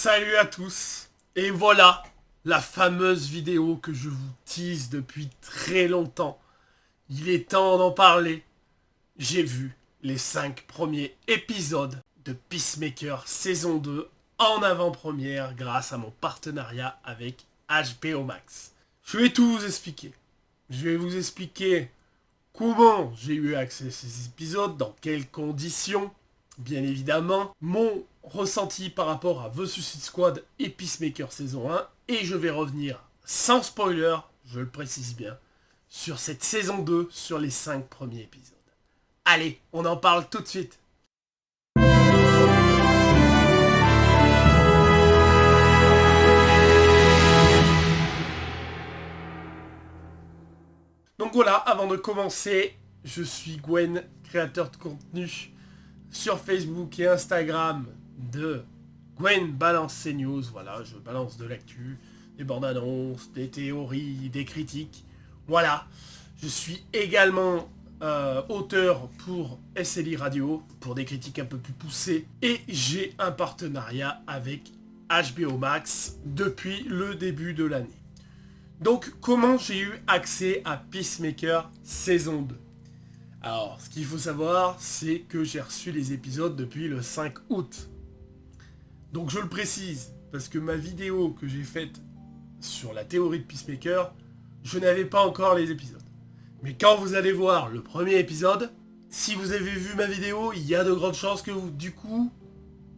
Salut à tous. Et voilà, la fameuse vidéo que je vous tease depuis très longtemps. Il est temps d'en parler. J'ai vu les 5 premiers épisodes de Peacemaker saison 2 en avant-première grâce à mon partenariat avec HBO Max. Je vais tout vous expliquer. Je vais vous expliquer comment j'ai eu accès à ces épisodes, dans quelles conditions, bien évidemment, mon ressenti par rapport à The Suicide Squad et Peacemaker saison 1, et je vais revenir sans spoiler, je le précise bien, sur cette saison 2, sur les 5 premiers épisodes. Allez, on en parle tout de suite. Donc voilà, avant de commencer, je suis Gwen, créateur de contenu sur Facebook et Instagram de Gwen Balance ses news. Voilà, je balance de l'actu, des bandes annonces, des théories, des critiques. Voilà, je suis également auteur pour SLI Radio, pour des critiques un peu plus poussées. Et j'ai un partenariat avec HBO Max depuis le début de l'année. Donc, comment j'ai eu accès à Peacemaker saison 2 ? Alors, ce qu'il faut savoir, c'est que j'ai reçu les épisodes depuis le 5 août. Donc, je le précise, parce que ma vidéo que j'ai faite sur la théorie de Peacemaker, je n'avais pas encore les épisodes. Mais quand vous allez voir le premier épisode, si vous avez vu ma vidéo, il y a de grandes chances que vous, du coup,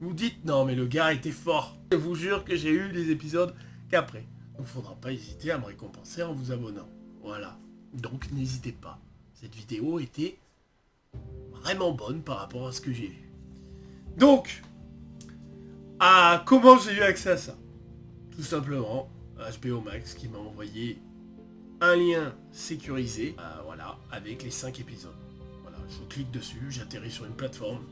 vous dites « Non, mais le gars était fort !» Je vous jure que j'ai eu les épisodes qu'après. Donc, il ne faudra pas hésiter à me récompenser en vous abonnant. Voilà. Donc, n'hésitez pas. Cette vidéo était vraiment bonne par rapport à ce que j'ai vu. Donc, comment j'ai eu accès à ça ? Tout simplement, HBO Max qui m'a envoyé un lien sécurisé, voilà, avec les 5 épisodes. Voilà, je clique dessus, j'atterris sur une plateforme.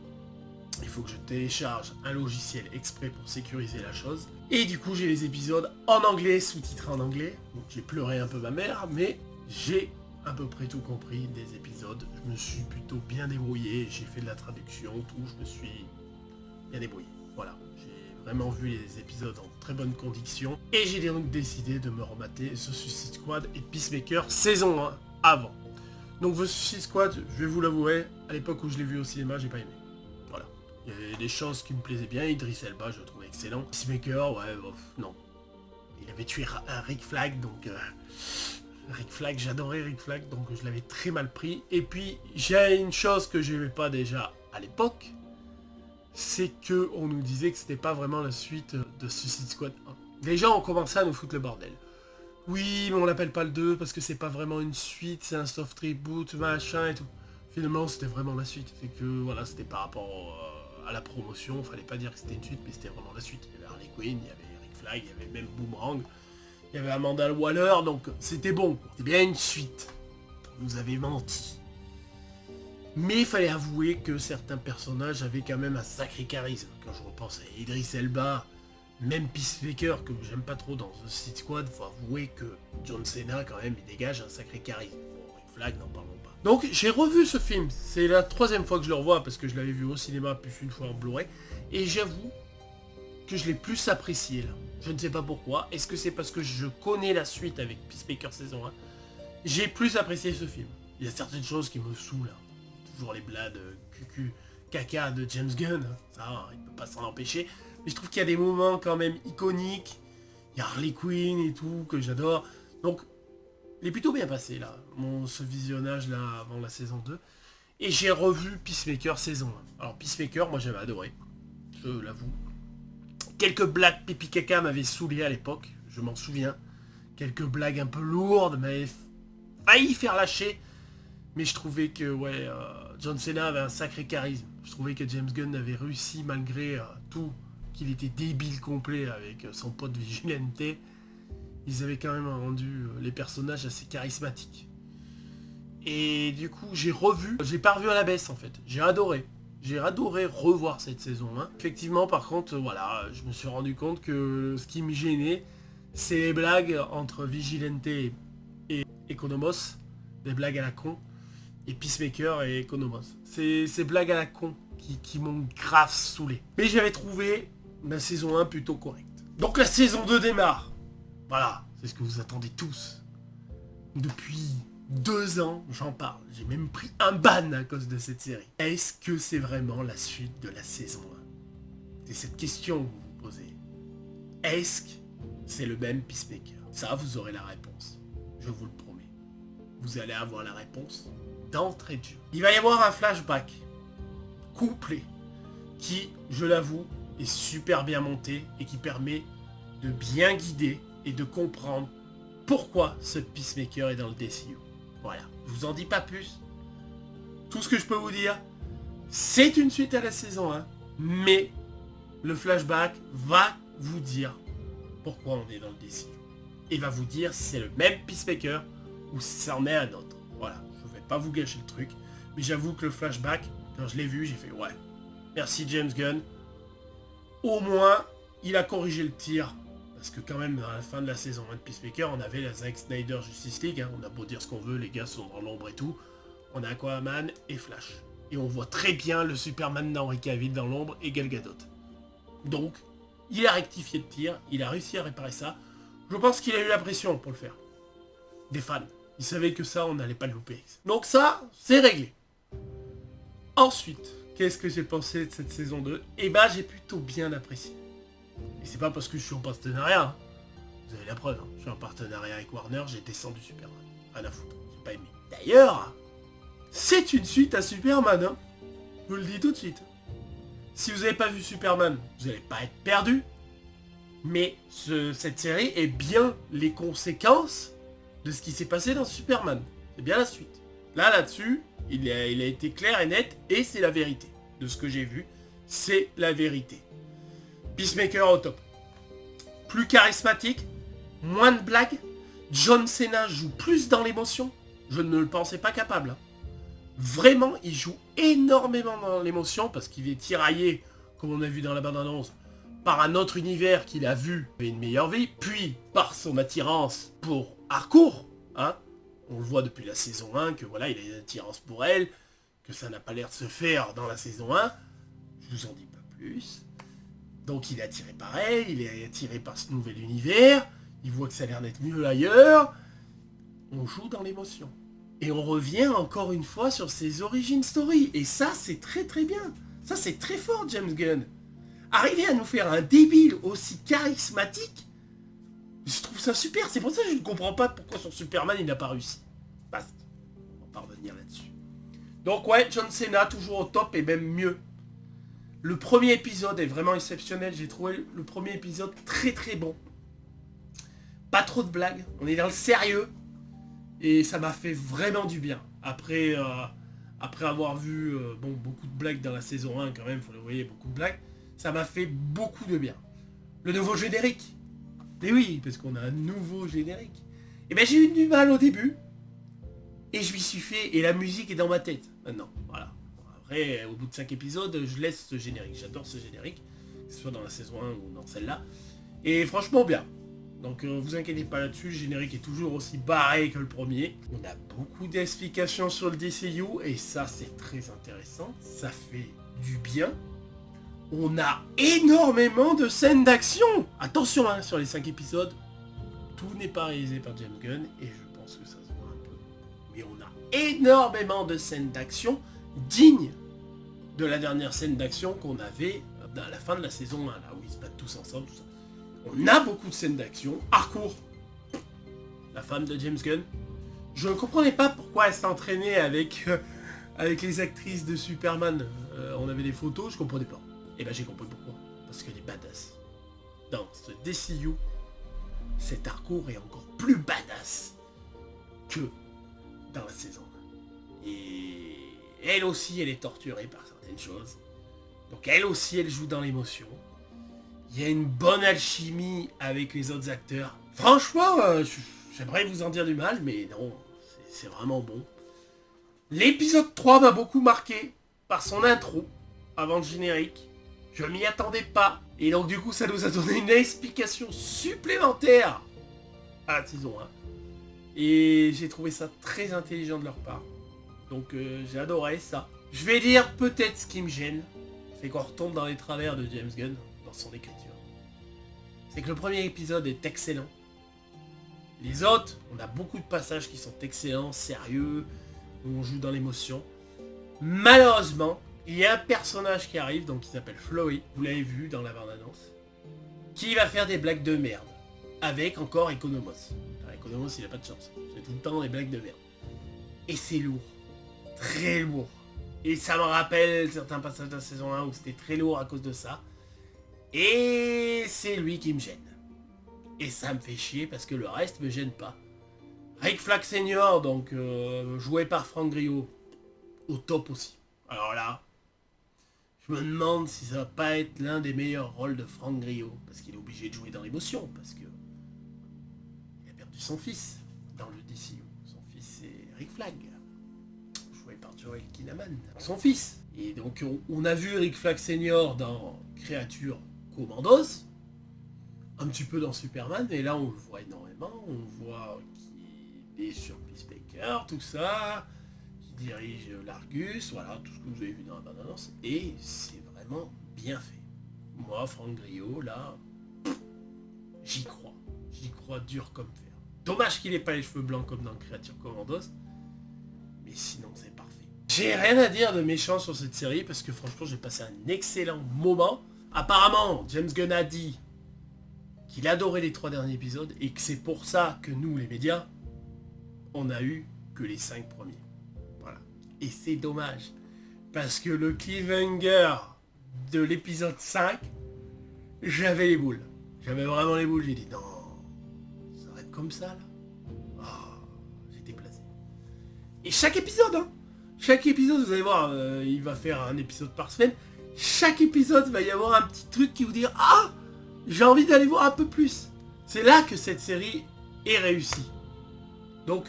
Il faut que je télécharge un logiciel exprès pour sécuriser la chose. Et du coup, j'ai les épisodes en anglais, sous-titrés en anglais. Donc j'ai pleuré un peu ma mère, mais j'ai à peu près tout compris des épisodes. Je me suis plutôt bien débrouillé, j'ai fait de la traduction, tout, je me suis bien débrouillé. Voilà, j'ai vraiment vu les épisodes en très bonnes conditions. Et j'ai donc décidé de me remater The Suicide Squad et Peacemaker saison 1 avant. Donc The Suicide Squad, je vais vous l'avouer, à l'époque où je l'ai vu au cinéma, j'ai pas aimé. Voilà. Il y avait des choses qui me plaisaient bien, Idris Elba, je le trouvais excellent. Peacemaker, ouais, non. Il avait tué un Rick Flag, donc... Rick Flag, j'adorais Rick Flag, donc je l'avais très mal pris. Et puis, j'ai une chose que j'aimais pas déjà à l'époque, c'est que on nous disait que c'était pas vraiment la suite de Suicide Squad 1. Les gens ont commencé à nous foutre le bordel. Oui, mais on l'appelle pas le 2 parce que c'est pas vraiment une suite, c'est un soft reboot, machin et tout. Finalement, c'était vraiment la suite. C'est que, voilà, c'était par rapport à la promotion, fallait pas dire que c'était une suite, mais c'était vraiment la suite. Il y avait Harley Quinn, il y avait Rick Flag, il y avait même Boomerang. Il y avait Amanda Waller, donc c'était bon. C'était bien une suite. On nous avait menti. Mais il fallait avouer que certains personnages avaient quand même un sacré charisme. Quand je repense à Idris Elba, même Peacemaker, que j'aime pas trop dans The Suicide Squad, faut avouer que John Cena, quand même, il dégage un sacré charisme. Bon, Rick Flag, n'en parlons pas. Donc j'ai revu ce film. C'est la 3e fois que je le revois, parce que je l'avais vu au cinéma, plus une fois en Blu-ray. Et j'avoue que je l'ai plus apprécié là. Je ne sais pas pourquoi. Est-ce que c'est parce que je connais la suite avec Peacemaker saison 1 ? J'ai plus apprécié ce film. Il y a certaines choses qui me saoulent. Toujours les blagues cucu caca de James Gunn. Ça, il peut pas s'en empêcher. Mais je trouve qu'il y a des moments quand même iconiques. Il y a Harley Quinn et tout, que j'adore. Donc, il est plutôt bien passé là, ce visionnage là avant la saison 2. Et j'ai revu Peacemaker saison 1. Alors Peacemaker, moi j'avais adoré. Je l'avoue. Quelques blagues pipi caca m'avaient saoulé à l'époque, je m'en souviens. Quelques blagues un peu lourdes m'avaient failli faire lâcher. Mais je trouvais que ouais, John Cena avait un sacré charisme. Je trouvais que James Gunn avait réussi malgré tout, qu'il était débile complet avec son pote Vigilante. Ils avaient quand même rendu les personnages assez charismatiques. Et du coup j'ai pas revu à la baisse en fait, j'ai adoré. J'ai adoré revoir cette saison 1. Effectivement, par contre, voilà, je me suis rendu compte que ce qui me gênait, c'est les blagues entre Vigilante et Economos. Des blagues à la con. Et Peacemaker et Economos. C'est ces blagues à la con qui m'ont grave saoulé. Mais j'avais trouvé la saison 1 plutôt correcte. Donc la saison 2 démarre. Voilà, c'est ce que vous attendez tous. Depuis 2 ans, j'en parle. J'ai même pris un ban à cause de cette série. Est-ce que c'est vraiment la suite de la saison 1 ? C'est cette question que vous vous posez. Est-ce que c'est le même Peacemaker ? Ça, vous aurez la réponse. Je vous le promets. Vous allez avoir la réponse d'entrée de jeu. Il va y avoir un flashback couplé qui, je l'avoue, est super bien monté et qui permet de bien guider et de comprendre pourquoi ce Peacemaker est dans le DCU. Voilà, je vous en dis pas plus. Tout ce que je peux vous dire, c'est une suite à la saison 1, mais le flashback va vous dire pourquoi on est dans le DCU. Et va vous dire si c'est le même Peacemaker ou si ça en est un autre. Voilà, je vais pas vous gâcher le truc, mais j'avoue que le flashback, quand je l'ai vu, j'ai fait ouais, merci James Gunn. Au moins, il a corrigé le tir. Parce que quand même, à la fin de la saison 1 de Peacemaker, on avait la Zack Snyder Justice League. Hein. On a beau dire ce qu'on veut, les gars sont dans l'ombre et tout. On a Aquaman et Flash. Et on voit très bien le Superman d'Henry Cavill dans l'ombre et Gal Gadot. Donc, il a rectifié le tir. Il a réussi à réparer ça. Je pense qu'il a eu la pression pour le faire. Des fans. Il savait que ça, on n'allait pas le louper. Donc ça, c'est réglé. Ensuite, qu'est-ce que j'ai pensé de cette saison 2 ? Eh ben, j'ai plutôt bien apprécié. Et c'est pas parce que je suis en partenariat. Hein. Vous avez la preuve. Hein. Je suis en partenariat avec Warner, j'ai descendu Superman. Rien à foutre. J'ai pas aimé. D'ailleurs, c'est une suite à Superman. Hein. Je vous le dis tout de suite. Si vous n'avez pas vu Superman, vous n'allez pas être perdu. Mais cette série est bien les conséquences de ce qui s'est passé dans Superman. C'est bien la suite. Là-dessus, il a été clair et net, et c'est la vérité. De ce que j'ai vu, c'est la vérité. Peacemaker au top. Plus charismatique, moins de blagues. John Cena joue plus dans l'émotion. Je ne le pensais pas capable. Hein. Vraiment, il joue énormément dans l'émotion parce qu'il est tiraillé, comme on a vu dans la bande-annonce, par un autre univers qu'il a vu avait une meilleure vie, puis par son attirance pour Harcourt. Hein. On le voit depuis la saison 1 que voilà, il a une attirance pour elle, que ça n'a pas l'air de se faire dans la saison 1. Je vous en dis pas plus. Donc il est attiré par elle, il est attiré par ce nouvel univers, il voit que ça a l'air d'être mieux ailleurs. On joue dans l'émotion. Et on revient encore une fois sur ses origin story. Et ça, c'est très très bien. Ça, c'est très fort, James Gunn. Arriver à nous faire un débile aussi charismatique, je trouve ça super. C'est pour ça que je ne comprends pas pourquoi sur Superman, il n'a pas réussi. Basta. On va pas revenir là-dessus. Donc ouais, John Cena, toujours au top et même mieux. Le premier épisode est vraiment exceptionnel. J'ai trouvé le premier épisode très très bon. Pas trop de blagues. On est dans le sérieux. Et ça m'a fait vraiment du bien. Après avoir vu beaucoup de blagues dans la saison 1 quand même, vous le voyez, beaucoup de blagues. Ça m'a fait beaucoup de bien. Le nouveau générique. Et oui, parce qu'on a un nouveau générique. Et ben j'ai eu du mal au début. Et je m'y suis fait. Et la musique est dans ma tête. Maintenant, voilà. Après, au bout de 5 épisodes, je laisse ce générique. J'adore ce générique. Que ce soit dans la saison 1 ou dans celle-là. Et franchement bien. Donc vous inquiétez pas là-dessus, le générique est toujours aussi barré que le premier. On a beaucoup d'explications sur le DCU et ça c'est très intéressant. Ça fait du bien. On a énormément de scènes d'action. Attention hein, sur les 5 épisodes, tout n'est pas réalisé par James Gunn et je pense que ça se voit un peu. Mais on a énormément de scènes d'action dignes de la dernière scène d'action qu'on avait à la fin de la saison 1, là où ils se battent tous ensemble, tout ça. On a beaucoup de scènes d'action. Harcourt, la femme de James Gunn. Je ne comprenais pas pourquoi elle s'entraînait avec les actrices de Superman. On avait des photos, je comprenais pas. Et ben j'ai compris pourquoi. Parce qu'elle est badass. Dans ce DCU, cet Harcourt est encore plus badass que dans la saison 1. Et elle aussi, elle est torturée par certaines choses. Donc elle aussi, elle joue dans l'émotion. Il y a une bonne alchimie avec les autres acteurs. Franchement, j'aimerais vous en dire du mal, mais non, c'est vraiment bon. L'épisode 3 m'a beaucoup marqué par son intro, avant le générique. Je m'y attendais pas. Et donc du coup, ça nous a donné une explication supplémentaire à la saison 1. Et j'ai trouvé ça très intelligent de leur part. Donc j'ai adoré ça. Je vais dire peut-être ce qui me gêne, c'est qu'on retombe dans les travers de James Gunn. son écriture. C'est que le premier épisode est excellent. Les autres, on a beaucoup de passages qui sont excellents, sérieux, où on joue dans l'émotion. Malheureusement, il y a un personnage qui arrive, donc qui s'appelle Flowey, vous l'avez vu dans la bande-annonce, qui va faire des blagues de merde, avec encore Economos. Alors, Economos, il a pas de chance, c'est tout le temps des blagues de merde. Et c'est lourd, très lourd. Et ça me rappelle certains passages de la saison 1 où c'était très lourd à cause de ça. Et c'est lui qui me gêne. Et ça me fait chier parce que le reste me gêne pas. Rick Flag Senior, donc joué par Franck Grillo, au top aussi. Alors là, je me demande si ça va pas être l'un des meilleurs rôles de Franck Grillo, parce qu'il est obligé de jouer dans l'émotion, parce que il a perdu son fils dans le DCU. Son fils c'est Rick Flag, joué par Joel Kinnaman, son fils. Et donc on a vu Rick Flag Senior dans Créature Commandos, un petit peu dans Superman, et là on le voit énormément, on voit qu'il est sur Peacemaker, tout ça, qui dirige l'Argus, voilà, tout ce que vous avez vu dans la bande-annonce, et c'est vraiment bien fait. Moi, Franck Grillo, là, j'y crois dur comme fer. Dommage qu'il ait pas les cheveux blancs comme dans Créature Commandos, mais sinon c'est parfait. J'ai rien à dire de méchant sur cette série, parce que franchement j'ai passé un excellent moment. Apparemment, James Gunn a dit qu'il adorait les 3 derniers épisodes et que c'est pour ça que nous, les médias, on a eu que les 5 premiers. Voilà. Et c'est dommage. Parce que le cliffhanger de l'épisode 5, j'avais les boules. J'avais vraiment les boules. J'ai dit non, ça va être comme ça là. Oh, j'étais blasé. Et chaque épisode, hein. Chaque épisode, vous allez voir, il va faire un épisode par semaine. Chaque épisode, va y avoir un petit truc qui vous dit ah, j'ai envie d'aller voir un peu plus. C'est là que cette série est réussie. Donc,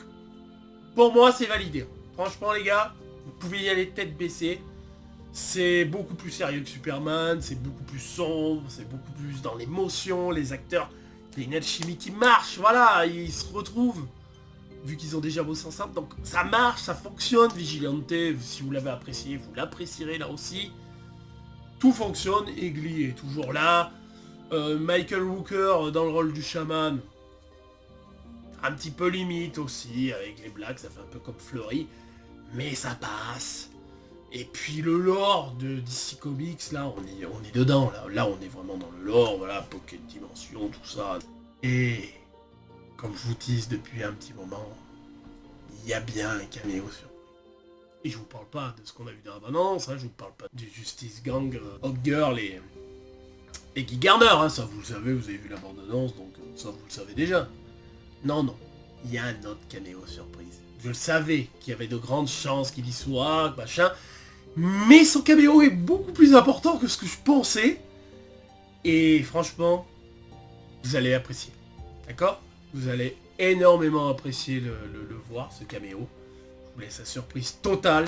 pour moi, c'est validé. Franchement, les gars, vous pouvez y aller tête baissée. C'est beaucoup plus sérieux que Superman, c'est beaucoup plus sombre, c'est beaucoup plus dans l'émotion. Les acteurs, il y a une alchimie qui marche, voilà, ils se retrouvent. Vu qu'ils ont déjà bossé ensemble, donc ça marche, ça fonctionne. Vigilante, si vous l'avez apprécié, vous l'apprécierez là aussi. Tout fonctionne, et Glee est toujours là. Michael Rooker dans le rôle du chaman, un petit peu limite aussi, avec les blagues, ça fait un peu comme Fleury, mais ça passe. Et puis le lore de DC Comics, là, on est dedans, là on est vraiment dans le lore, voilà, Pocket Dimension, tout ça. Et comme je vous tease depuis un petit moment, il y a bien un caméo sur. Et je vous parle pas de ce qu'on a vu dans la bande-annonce, hein, je vous parle pas du Justice Gang, Hot Girl et Guy Garner, hein, ça vous le savez, vous avez vu la bande-annonce, donc ça vous le savez déjà. Non, il y a un autre caméo surprise. Je le savais qu'il y avait de grandes chances qu'il y soit, machin, mais son caméo est beaucoup plus important que ce que je pensais, et franchement, vous allez apprécier, d'accord? Vous allez énormément apprécier le voir, ce caméo. Je vous laisse la surprise totale,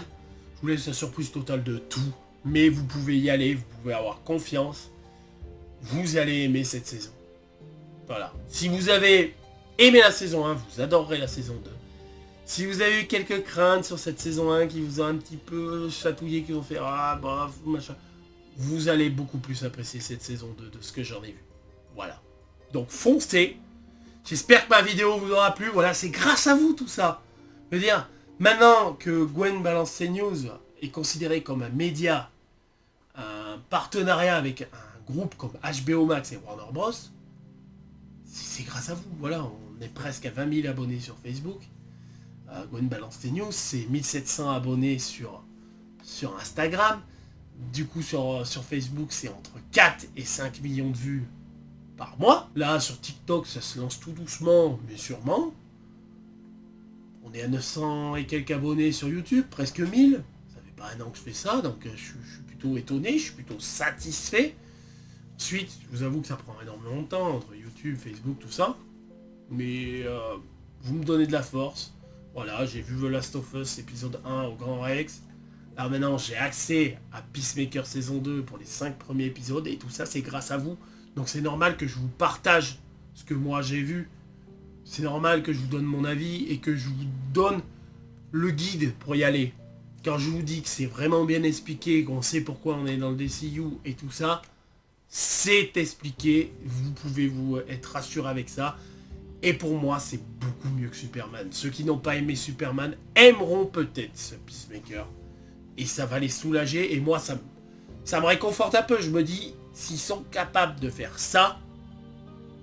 je vous laisse la surprise totale de tout, mais vous pouvez y aller, vous pouvez avoir confiance. Vous allez aimer cette saison. Voilà. Si vous avez aimé la saison 1, vous adorerez la saison 2. Si vous avez eu quelques craintes sur cette saison 1 qui vous a un petit peu chatouillé, qui vont faire ah bah machin, vous allez beaucoup plus apprécier cette saison 2 de ce que j'en ai vu. Voilà. Donc foncez. J'espère que ma vidéo vous aura plu. Voilà, c'est grâce à vous tout ça. Je veux dire, maintenant que Gwen balance ses news est considéré comme un média, un partenariat avec un groupe comme HBO Max et Warner Bros, c'est grâce à vous. Voilà, on est presque à 20 000 abonnés sur Facebook. Gwen balance ses news, c'est 1700 abonnés sur Instagram. Du coup, sur Facebook, c'est entre 4 et 5 millions de vues par mois. Là, sur TikTok, ça se lance tout doucement, mais sûrement. On est à 900 et quelques abonnés sur YouTube, presque 1000. Ça fait pas un an que je fais ça, donc je suis plutôt étonné, je suis plutôt satisfait. Ensuite, je vous avoue que ça prend énormément de temps, entre YouTube, Facebook, tout ça. Mais vous me donnez de la force. Voilà, j'ai vu The Last of Us épisode 1 au Grand Rex. Là maintenant, j'ai accès à Peacemaker saison 2 pour les 5 premiers épisodes. Et tout ça, c'est grâce à vous. Donc c'est normal que je vous partage ce que moi j'ai vu. C'est normal que je vous donne mon avis et que je vous donne le guide pour y aller. Quand je vous dis que c'est vraiment bien expliqué, qu'on sait pourquoi on est dans le DCU et tout ça, c'est expliqué, vous pouvez vous être rassuré avec ça. Et pour moi, c'est beaucoup mieux que Superman. Ceux qui n'ont pas aimé Superman aimeront peut-être ce Peacemaker. Et ça va les soulager. Et moi, ça me réconforte un peu. Je me dis, s'ils sont capables de faire ça,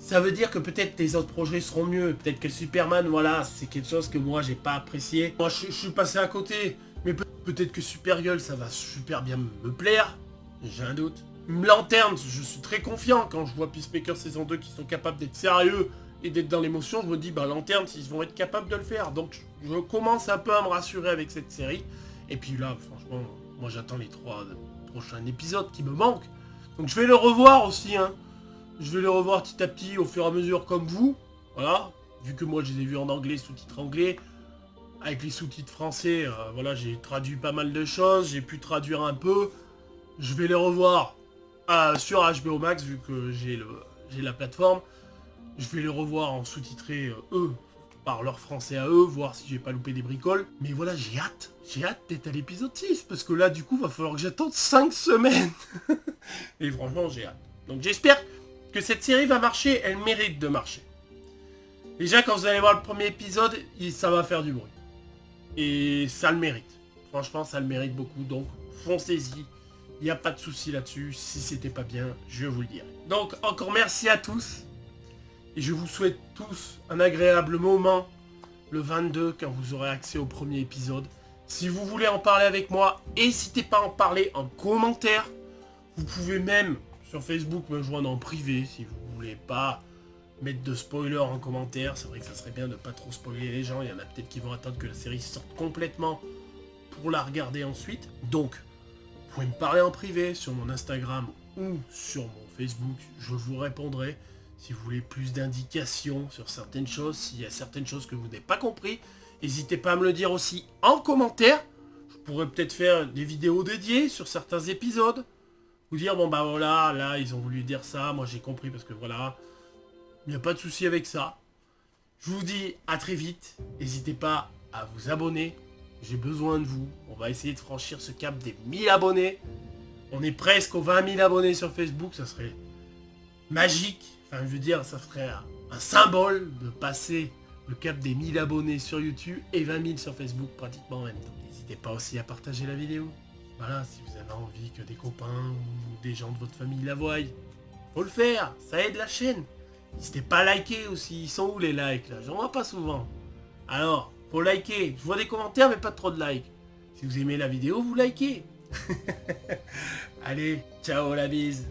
ça veut dire que peut-être les autres projets seront mieux. Peut-être que Superman, voilà, c'est quelque chose que moi, j'ai pas apprécié. Moi, je suis passé à côté. Mais peut-être que Supergirl, ça va super bien me plaire. J'ai un doute. Lanterne, je suis très confiant quand je vois Peacemaker saison 2 qui sont capables d'être sérieux et d'être dans l'émotion. Je me dis, bah Lanterne, ils vont être capables de le faire. Donc, je commence un peu à me rassurer avec cette série. Et puis là, franchement, moi j'attends les 3 prochains épisodes qui me manquent. Donc je vais le revoir aussi, hein. Je vais le revoir petit à petit, au fur et à mesure, comme vous. Voilà. Vu que moi je les ai vus en anglais, sous-titres anglais. Avec les sous-titres français, voilà, j'ai traduit pas mal de choses. J'ai pu traduire un peu. Je vais les revoir sur HBO Max, vu que j'ai la plateforme. Je vais les revoir en sous-titré, eux, par leur français à eux, voir si j'ai pas loupé des bricoles. Mais voilà, j'ai hâte d'être à l'épisode 6, parce que là, du coup, va falloir que j'attende 5 semaines. Et franchement, j'ai hâte. Donc j'espère que cette série va marcher, elle mérite de marcher. Déjà, quand vous allez voir le premier épisode, ça va faire du bruit. Et ça le mérite. Franchement, ça le mérite beaucoup, donc foncez-y. Il n'y a pas de souci là-dessus. Si c'était pas bien, je vous le dirai. Donc, encore merci à tous. Et je vous souhaite tous un agréable moment le 22 quand vous aurez accès au premier épisode. Si vous voulez en parler avec moi, n'hésitez pas à en parler en commentaire. Vous pouvez même sur Facebook me joindre en privé si vous voulez pas mettre de spoiler en commentaire. C'est vrai que ça serait bien de pas trop spoiler les gens. Il y en a peut-être qui vont attendre que la série sorte complètement pour la regarder ensuite. Donc, vous pouvez me parler en privé sur mon Instagram ou sur mon Facebook. Je vous répondrai. Si vous voulez plus d'indications sur certaines choses, s'il y a certaines choses que vous n'avez pas compris, n'hésitez pas à me le dire aussi en commentaire. Je pourrais peut-être faire des vidéos dédiées sur certains épisodes. Vous dire, bon bah voilà, là ils ont voulu dire ça, moi j'ai compris parce que voilà. Il n'y a pas de souci avec ça. Je vous dis à très vite. N'hésitez pas à vous abonner. J'ai besoin de vous. On va essayer de franchir ce cap des 1000 abonnés. On est presque aux 20 000 abonnés sur Facebook. Ça serait magique. Enfin, je veux dire, ça serait un symbole de passer le cap des 1000 abonnés sur YouTube et 20 000 sur Facebook pratiquement en même temps. N'hésitez pas aussi à partager la vidéo. Voilà, si vous avez envie que des copains ou des gens de votre famille la voient. Faut le faire, ça aide la chaîne. N'hésitez pas à liker aussi. Ils sont où les likes là? J'en vois pas souvent. Alors, faut liker. Je vois des commentaires mais pas trop de likes. Si vous aimez la vidéo, vous likez. Allez, ciao la bise.